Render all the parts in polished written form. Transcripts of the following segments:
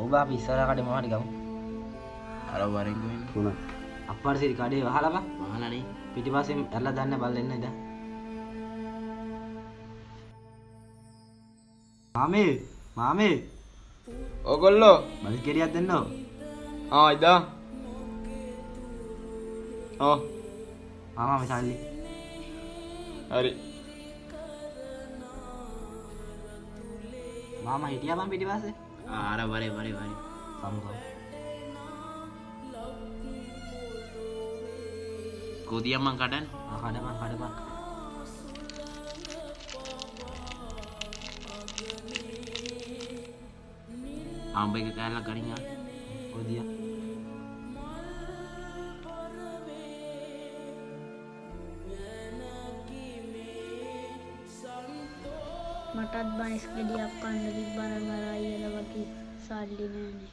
ඔබ අපි ඉස්සරහ කඩේ මොනවද ගමු? අර වරෙන් ගිහින් තුන. අප්පාට සිරි කඩේ වහලා බා. වහලානේ. පිටිපස්සෙන් ඇරලා දාන්න බල්ල එන්න ඉඳ. මාමේ. ඔගොල්ලෝ බල් කෙරියක් දෙන්නෝ. ඉදා. මාමා මේ සල්ලි. හරි. මාමා හිටියා බං පිටිපස්සේ. අර වරේ. සමු. කොදියක් මං කඩන්න. කඩපන්. ආම්බ එක කෑල්ලක් ගනින් ආ. කොදිය. මටත් බයිස් ගෙඩියක් කන්න තිබ්බනම් අර අයියලා වගේ සල්ලි නෑනේ.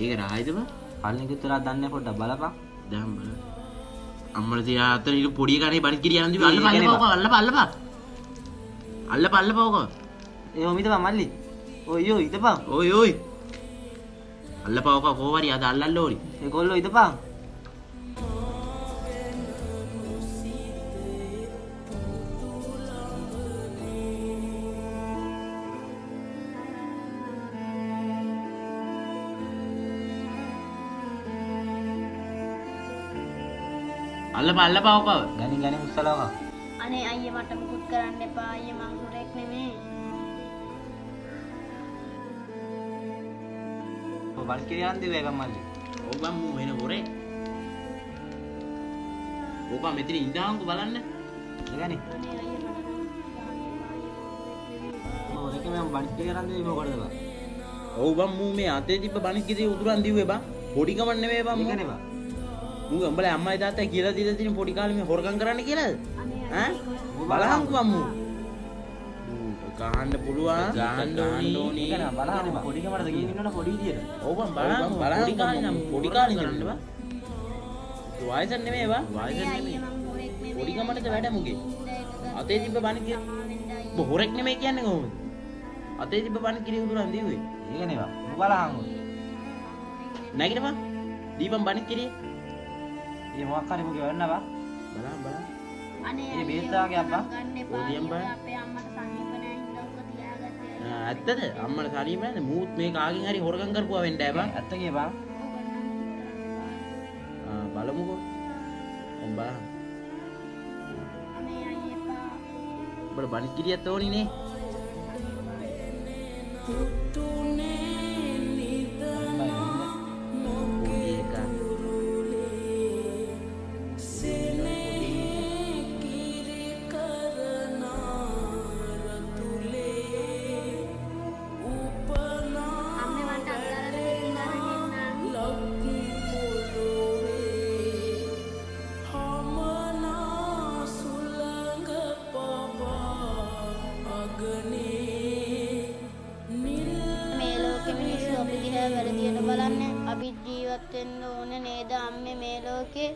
ඒක රායිද බං? කල්නේ කිව්තරා දන්නේ පොඩ්ඩක් බලපන්. දැන් බලන්න. අම්මලා තියා අතන ඉර පොඩි ගානේ බණි කිරිය යන දිව අල්ලපන්. ඒ ඔමිද බං මල්ලි. ඔයෝ ඉදපන්. ඔයි. අල්ලපවක කොහොමරි අද අල්ලන්න ඕනි. ඒ ගොල්ලෝ ඉදපන්. අල්ලපවක. ගනින් උස්සලවක. අනේ අයියා මට මුකුත් කරන්න එපා. අයියා මං හොරෙක් නෙමෙයි. ඔය බල් කෙරියක් දෙවේ බං මල්ලි. ඔබ මූ වෙන හොරේ. ඔබ මෙතන ඉඳාන්කෝ බලන්න. ඒකනේ. අනේ අයියා ඔරේක මම බල් කෙරියක් දෙවේ මොකටද බං? ඔව් බං මූ මේ අතේ තිබ්බ බණි කිරිය උතුරන් දිව්වේ බං. පොඩි කමක් නෙමෙයි බං. ඒකනේ බං. මූ උඹලා අම්මයි තාත්තයි කියලා දීලා තියෙන පොඩි කාලේ මේ හොරකම් කරන්න කියලාද? ඈ? බලහන්කෝ අම්මෝ. ගහන්න පුළුවන්. ගහන්න ඕනේ. ඒක නා බලන්න පොඩි කමටද ගිහින් ඉන්නවනේ පොඩි විදියට. ඔව් බං බලන්න පොඩි කාලේ නම් පොඩි කාලේ ඉඳන් බං. වයස නෙමෙයි බං. වයස නෙමෙයි. පොඩි කමටද වැඩ මුගේ. අතේ තිබ්බ බණ කිය. ඔබ හොරෙක් නෙමෙයි කියන්නේ කොහොමද? අතේ තිබ්බ බණ කිරි උදුරන් දීුවේ. ඒකනේ බං. බලහන්කෝ. නැගිට බං. දීපන් බණ කිරි. මේ මොකක් හරි මුගේ වෙන්න බං. බලන්න. අනේ ඒ බේස්තාවගේ අප්පා. ඕදියම් බං. අපේ අම්මට සනීප නෑ හින්දා උක තියාගත්තේ. ඇත්තද? අම්මලා සරීම නැද්ද? මූත් මේ කාගෙන් හරි හොරකම් කරපුවා වෙන්න බෑ බං. ඇත්ත කිය බං. බලමුකෝ. මම බලන්න. අනේ අයියපා. උඹට බණි කිරියත් ඕනි නේ. වැරදියට බලන්නේ අපි ජීවත් වෙන්න ඕනේ නේද අම්මේ මේ ලෝකේ